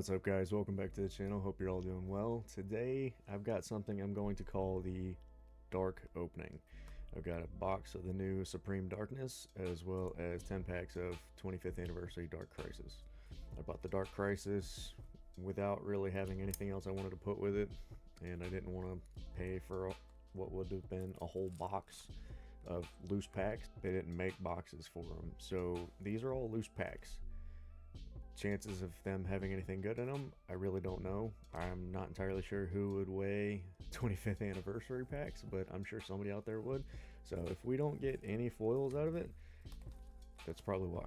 What's up, guys? Welcome back to the channel. Hope you're all doing well. Today I've got something I'm going to call the Dark Opening. I've got a box of the new Supreme Darkness as well as 10 packs of 25th Anniversary Dark Crisis. I bought the Dark Crisis without really having anything else I wanted to put with it, and I didn't want to pay for what would have been a whole box of loose packs. They didn't make boxes for them, so these are all loose packs. Chances of them having anything good in them, I really don't know. I'm not entirely sure who would weigh 25th anniversary packs, but I'm sure somebody out there would. So if we don't get any foils out of it, that's probably why.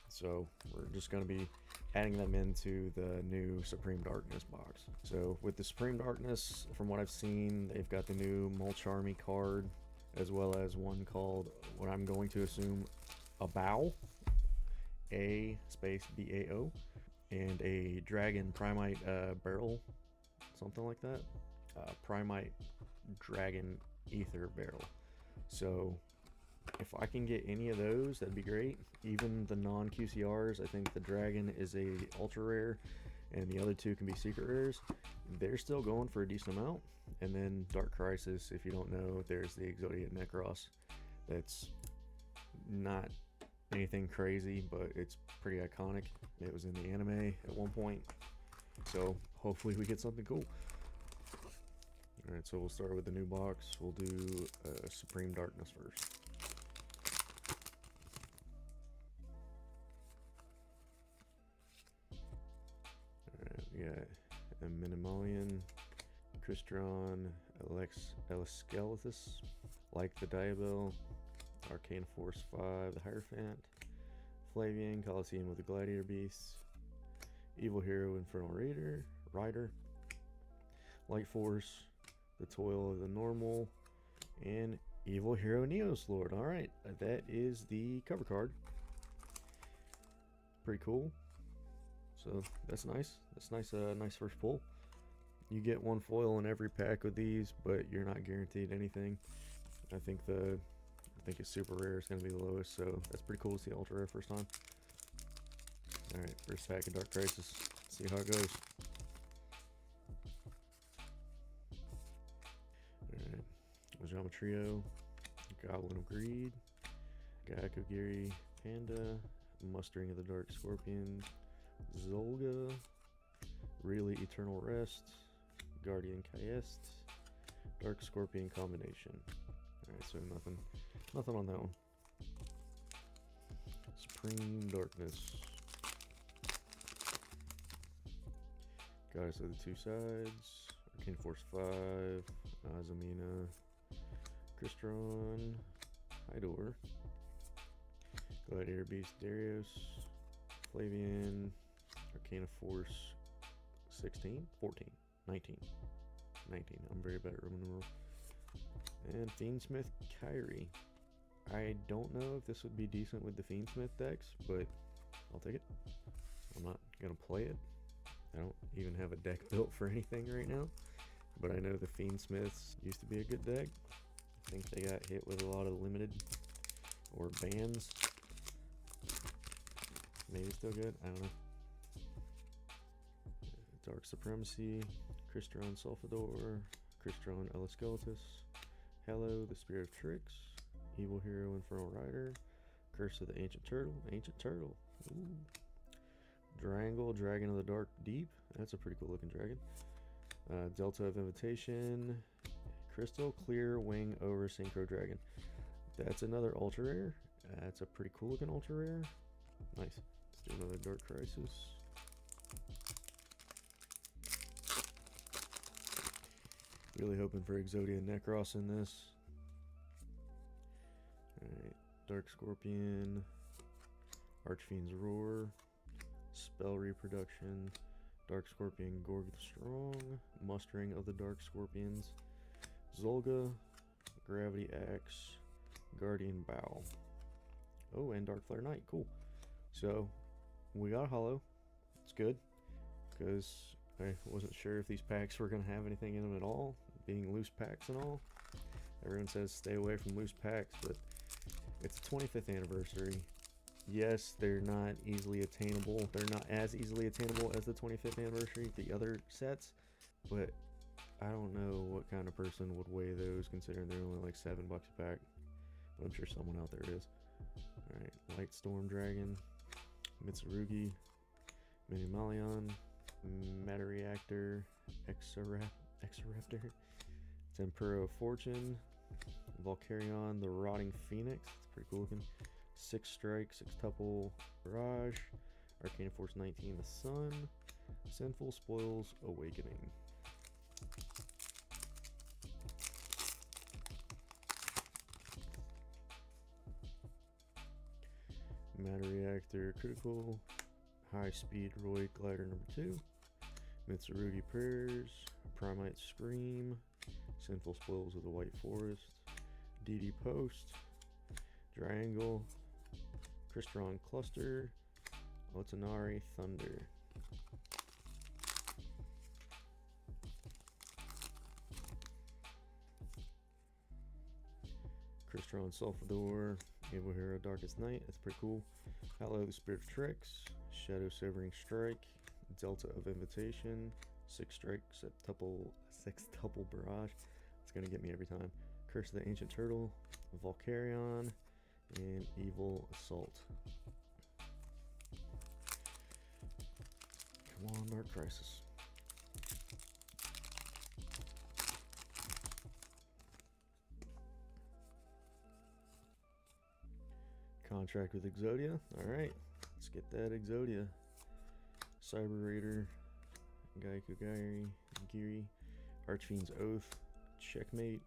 So we're just going to be adding them into the new Supreme Darkness box. So with the Supreme Darkness, from what I've seen, they've got the new Mulch Army card, as well as one called, what I'm going to assume, a Bow. A_BAO, and a Dragon Primite barrel, something like that. Primite Dragon Ether barrel. So if I can get any of those, that'd be great. Even the non-QCRs, I think the Dragon is a ultra rare and the other two can be secret rares. They're still going for a decent amount. And then Dark Crisis, if you don't know, there's the Exodia Necros. That's not anything crazy, but it's pretty iconic. It was in the anime at one point, so hopefully we get something cool. All right, so we'll start with the new box. We'll do Supreme Darkness first. All right, we got a Minimalian, Crystron, Eliskelethus, like the Diabell, Arcane Force 5, the Hierophant, Flavian, Coliseum with the Gladiator Beasts, Evil Hero, Infernal Rider, Light Force, the Toil of the Normal, and Evil Hero Neos Lord. Alright, that is the cover card. Pretty cool. So that's nice. That's nice, nice first pull. You get one foil in every pack with these, but you're not guaranteed anything. I think it's super rare. It's going to be the lowest, so that's pretty cool to see ultra rare first time. Alright, first pack of Dark Crisis. See how it goes. Alright, Ojama Trio, Goblin of Greed, Gakogiri Panda, Mustering of the Dark Scorpion, Zolga, Really Eternal Rest, Guardian Kaest, Dark Scorpion combination. Alright, so nothing on that one. Supreme Darkness. Goddess of the Two Sides. Arcane Force 5. Azamina. Crystron. Hydor. Gladiator Beast Darius. Flavian. Arcana Force 16? 14? 19. 19. I'm very bad at Roman numerals. And Fiendsmith Kyrie. I don't know if this would be decent with the Fiendsmith decks, but I'll take it. I'm not going to play it. I don't even have a deck built for anything right now, but I know the Fiendsmiths used to be a good deck. I think they got hit with a lot of limited or bans. Maybe still good, I don't know. Dark Supremacy, Crystron Sulfador, Crystron Eliskelethus, Hello, the Spirit of Tricks, Evil Hero Infernal Rider, Curse of the Ancient Turtle, ooh. Drangle, Dragon of the Dark Deep, that's a pretty cool looking dragon. Delta of Invitation, Crystal Clear Wing Over Synchro Dragon. That's another ultra rare. That's a pretty cool looking ultra rare. Nice. Let's do another Dark Crisis. Really hoping for Exodia Necros in this. Alright, Dark Scorpion, Archfiend's Roar, Spell Reproduction, Dark Scorpion Gorg the Strong, Mustering of the Dark Scorpions, Zolga, Gravity Axe, Guardian Bow. Oh, and Dark Flare Knight, cool. So, we got a holo. It's good, because I wasn't sure if these packs were going to have anything in them at all, being loose packs and all. Everyone says stay away from loose packs, but it's the 25th anniversary. Yes, they're not easily attainable. They're not as easily attainable as the 25th anniversary, the other sets, but I don't know what kind of person would weigh those considering they're only like $7 a pack. But I'm sure someone out there is. Alright, Light Storm Dragon, Mitsurugi, Minimalion, Matter Reactor, Exoraptor, Tempura of Fortune, Valkyrion, the Rotting Phoenix. It's pretty cool looking. 6 Strike, 6 Tuple, Barrage, Arcana Force 19, the Sun, Sinful Spoils, Awakening. Matter Reactor Critical, High Speed Roid Glider number 2, Mitsurugi Prayers, Primite Scream, Sinful Spoils of the White Forest, DD Post, Triangle, Crystron Cluster, Otanari Thunder. Crystron Sulfador, Evil Hero Darkest Night, that's pretty cool. Hallow the Spirit of Tricks, Shadow Severing Strike, Delta of Invitation, 6 Strike, 6 Tuple Barrage. It's gonna get me every time. Curse of the Ancient Turtle, Valkyrion, and Evil Assault. Come on, Dark Crisis. Contract with Exodia. Alright, let's get that Exodia. Cyber Raider, Gaiku Giri, Archfiend's Oath, Checkmate,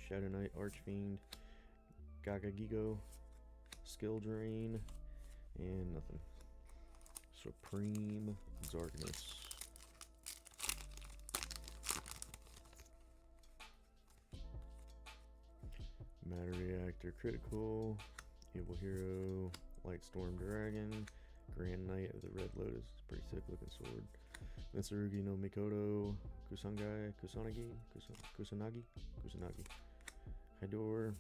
Shadow Knight Archfiend, Gagagigo, Skill Drain, and nothing. Supreme Darkness. Matter Reactor Critical, Evil Hero, Light Storm Dragon, Grand Knight of the Red Lotus, pretty sick looking sword. Mitsurugi no Mikoto, Kusanagi, Hydor,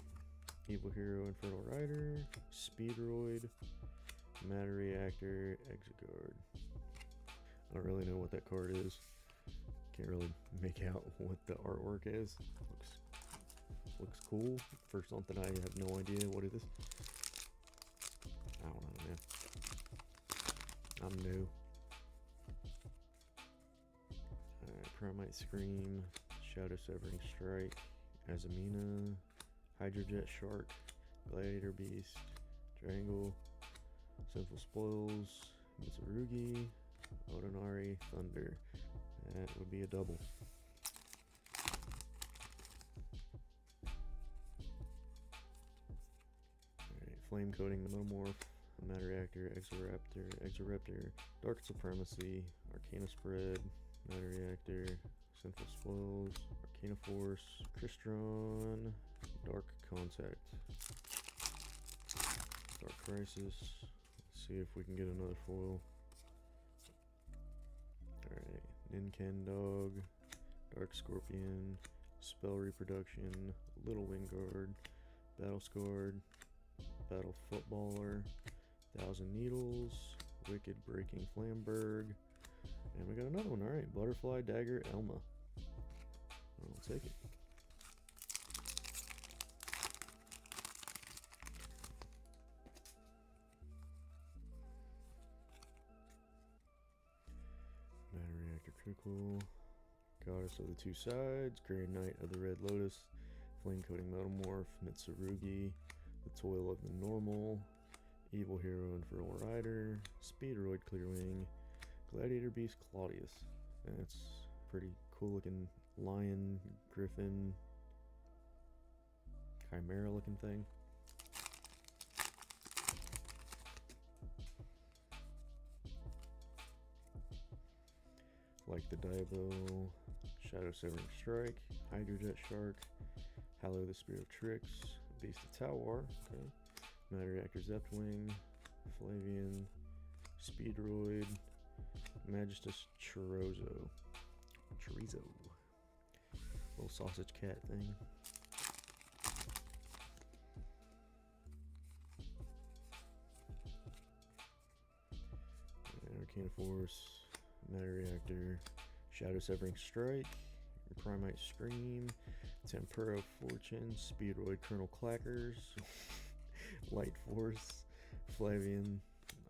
Evil Hero Infernal Rider, Speedroid, Matter Reactor, Exegard. I don't really know what that card is. Can't really make out what the artwork is. Looks cool for something I have no idea what it is. I don't know, man. I'm new. Alright, Primite Scream, Shadow Severing Strike, Azamina, Hydrojet Shark, Gladiator Beast, Triangle, Sinful Spoils, Mitsurugi, Otonari, Thunder. That would be a double. Alright, Flame Coating the Metamorph, Matter Reactor, Exoraptor, Dark Supremacy, Arcana Spread, Matter Reactor, Sinful Spoils, Arcana Force, Crystron, Dark Contact, Dark Crisis. Let's see if we can get another foil. Alright, Ninkendog, Dark Scorpion, Spell Reproduction, Little Wingard, Battle Scarred, Battle Footballer, Thousand Needles, Wicked Breaking Flamberg, and we got another one. Alright, Butterfly Dagger Elma. I'll take it. Matter Reactor Critical, Goddess of the Two Sides, Grand Knight of the Red Lotus, Flame Coating Metamorph, Mitsurugi, The Toil of the Normal, Evil Hero Infernal Rider, Speedroid Clearwing, Gladiator Beast Claudius. That's pretty cool looking lion, griffin, chimera looking thing. Like the Diabo, Shadow Severing Strike, Hydrojet Shark, Hallow the Spirit of Tricks, Beast of Tawar, okay. Matter Reactor Zeptwing, Flavian, Speedroid, Magistus Chorizo. Little sausage cat thing. Arcana Force, Matter Reactor, Shadow Severing Strike, Primite Scream, Tempura Fortune, Speedroid Colonel Clackers, Light Force, Flavian,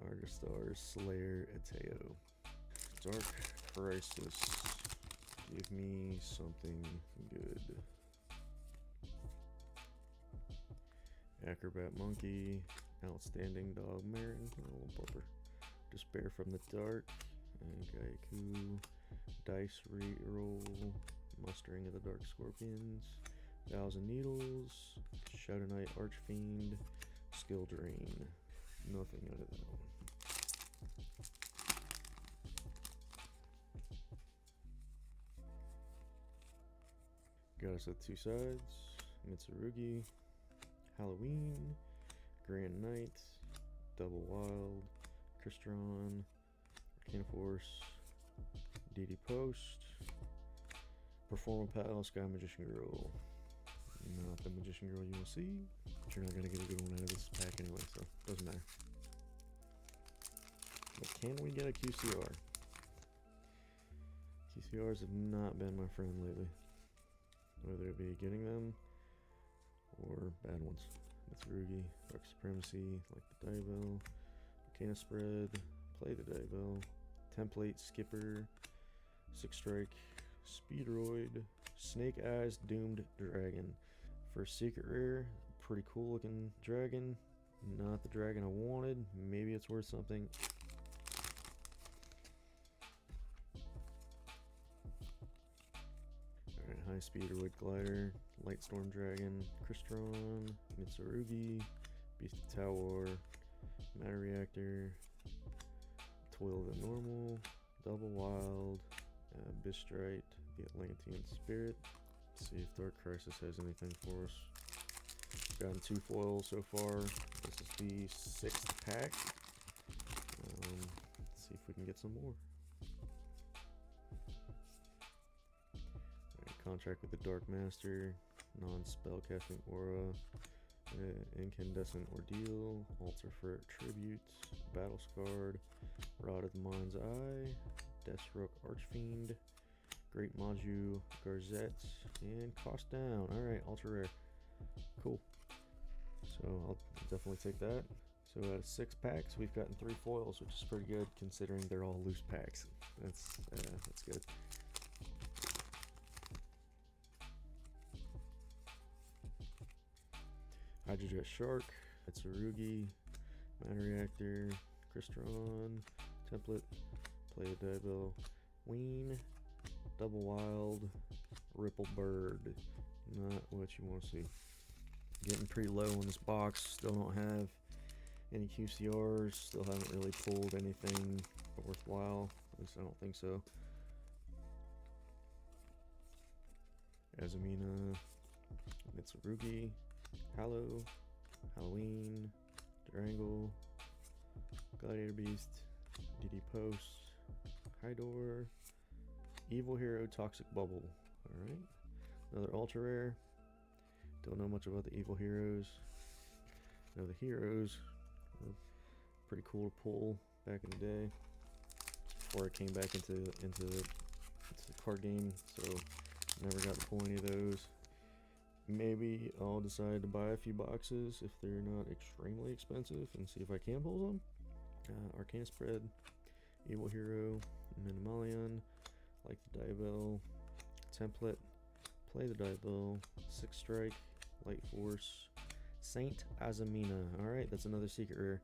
Argastar, Slayer, Eteo. Dark Crisis. Give me something good. Acrobat Monkey, Outstanding Dog Marin, little bumper. Despair from the Dark, and Gaiku, Dice Reroll, Mustering of the Dark Scorpions, Thousand Needles, Shadow Knight Archfiend, Skill Drain. Nothing out of that one. Got us at two sides. Mitsurugi, Halloween, Grand Knight, Double Wild, Crystron, Arcana Force, DD Post, Performa Pal, Sky Magician Girl. Not the Magician Girl you will see, but you're not going to get a good one out of this pack anyway, so doesn't matter. But can we get a QCR? QCRs have not been my friend lately. Whether it be getting them or bad ones. Mitsurugi, Dark Supremacy, like the Diabell, Arcana Spread, play the Diabell, Template Skipper, Six Strike, Speedroid, Snake Eyes Doomed Dragon. First secret rare, pretty cool looking dragon. Not the dragon I wanted. Maybe it's worth something. Alright, High Speedroid Glider, Lightstorm Dragon, Crystron, Mitsurugi, Beast of Tower, Matter Reactor, Toil of the Normal, Double Wild, Bistrite, the Atlantean Spirit. Let's see if Dark Crisis has anything for us. Gotten 2 foils so far. This is the 6th pack. Let's see if we can get some more. Alright, contract with the Dark Master, non-spellcasting aura, incandescent ordeal, altar for tribute, battle scarred, rod of the mind's eye, Deathstroke Archfiend, Great Maju Garzette, and cost down. Alright, ultra rare. Cool. So I'll definitely take that. So out of 6 packs, we've gotten 3 foils, which is pretty good considering they're all loose packs. That's good. Hydrojet Shark, Mitsurugi, Matter Reactor, Crystron, Template, Play a Diabell, Ween, Double Wild, Ripple Bird. Not what you want to see. Getting pretty low in this box. Still don't have any QCRs. Still haven't really pulled anything worthwhile. At least I don't think so. Azumina, Mitsurugi, Hallow, Halloween, Durangle, Gladiator Beast, DD Post, Hydor, Evil Hero, Toxic Bubble. Alright. Another ultra rare. Don't know much about the evil heroes. Know the heroes were pretty cool to pull back in the day. Before I came back into the card game, so never got to pull any of those. Maybe I'll decide to buy a few boxes if they're not extremely expensive and see if I can pull them. Arcana Spread, Evil Hero, Minimalion, like the Diabell, Template, Play the Diabell, Six Strike, Light Force, Saint Azumina. Alright, that's another secret rare.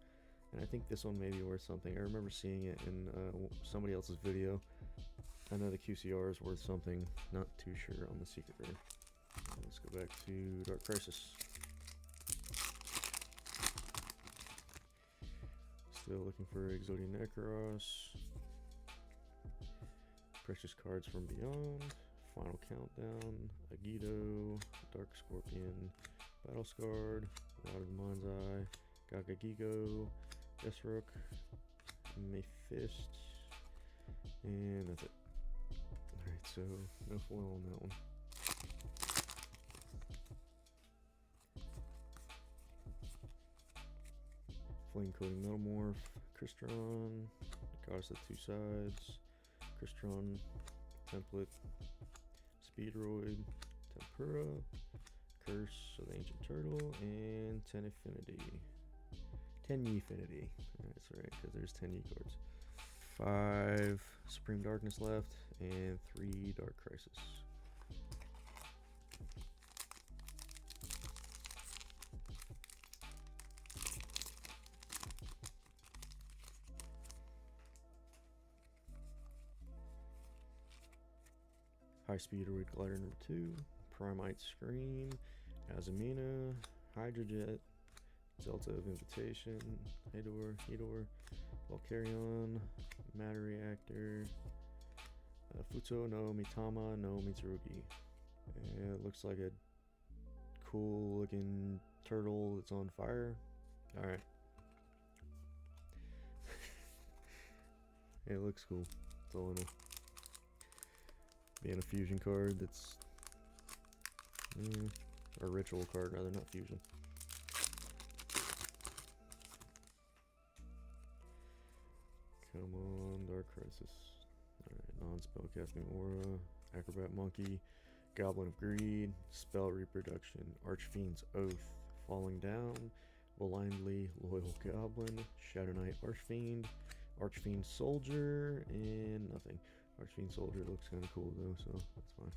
And I think this one may be worth something. I remember seeing it in somebody else's video. I know the QCR is worth something. Not too sure on the secret rare. Let's go back to Dark Crisis. Still looking for Exodia Necros. Precious Cards from Beyond. Final Countdown. Agido. Dark Scorpion. Battle Scarred. Rod of the Mind's Eye. Gagagigo. Deathstroke. Mephiст. And that's it. Alright, so no foil on that one. Flame Coating Metamorph, Crystron, across the two sides. Crystron, Template, Speedroid, Tempura, Curse of the Ancient Turtle, and Tenaffinity. Tenyifinity. That's right, because there's 10 Yi cards. 5 Supreme Darkness left, and 3 Dark Crisis. High Speedroid Glider number 2, Primite Scream, Azamina, Hydrojet, Delta of Invitation, Hedor, Valkyrion, Matter Reactor, Futo no Mitama no Mitsurugi. Yeah, it looks like a cool looking turtle that's on fire. Alright. It looks cool. That's all I know. Being a fusion card that's a ritual card rather, not fusion. Come on, Dark Crisis. Alright, non-spellcasting aura, Acrobat Monkey, Goblin of Greed, Spell Reproduction, Archfiend's Oath, Falling Down, Blindly Loyal Goblin, Shadow Knight Archfiend, Archfiend Soldier, and nothing. Archfiend Soldier looks kind of cool though, so that's fine.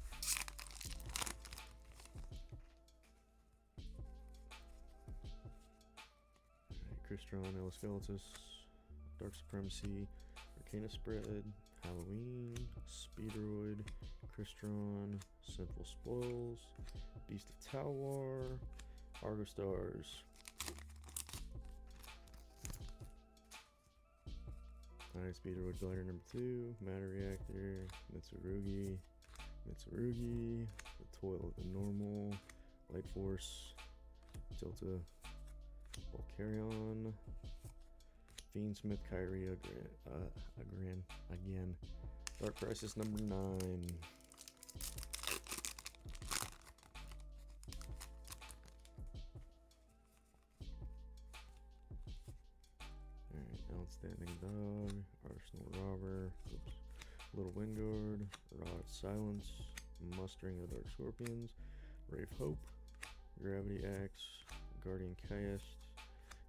Alright, Crystron, Eleskeletus, Dark Supremacy, Arcana Spread, Halloween, Speedroid, Crystron, Sinful Spoils, Beast of Talwar, Argo Stars. Alright, Speedroid Glider number 2, Matter Reactor, Mitsurugi, the Toil of the Normal, Light Force, Delta, Valkyrion, Fiendsmith, Kyrie again, Dark Crisis number 9. Alright, Outstanding Dog, Arsenal Robber, Little Wingard, Rod Silence, Mustering of Dark Scorpions, Rave Hope, Gravity Axe, Guardian Chaos,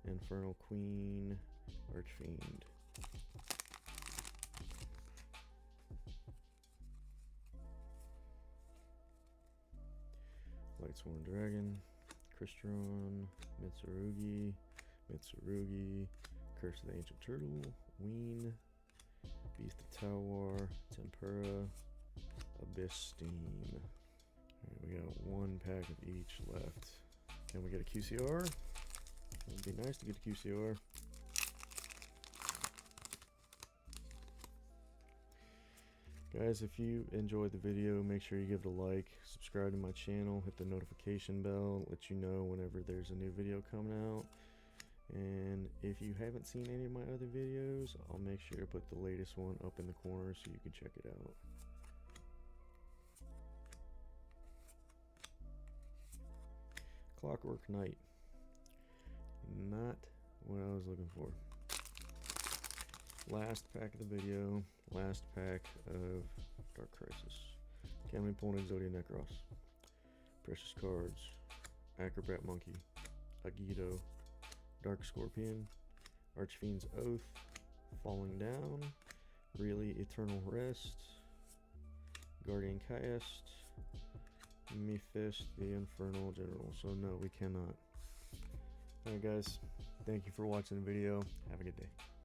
Infernal Queen, Archfiend. Lightsworn Dragon, Crystron, Mitsurugi, Curse of the Ancient Turtle, Ween, Beast of Talwar, Tempura, Abyss Steam. Alright, we got 1 pack of each left. Can we get a QCR? It'd be nice to get a QCR. Guys, if you enjoyed the video, make sure you give it a like, subscribe to my channel, hit the notification bell, let you know whenever there's a new video coming out. And if you haven't seen any of my other videos, I'll make sure to put the latest one up in the corner so you can check it out. Clockwork Knight. Not what I was looking for. Last pack of the video, last pack of Dark Crisis. Can we pull an Exodia Necros? Precious Cards, Acrobat Monkey, Agido, Dark Scorpion, Archfiend's Oath, Falling Down, Really Eternal Rest, Guardian Chaos, Mephist, the Infernal General. So no, we cannot. Alright guys, thank you for watching the video. Have a good day.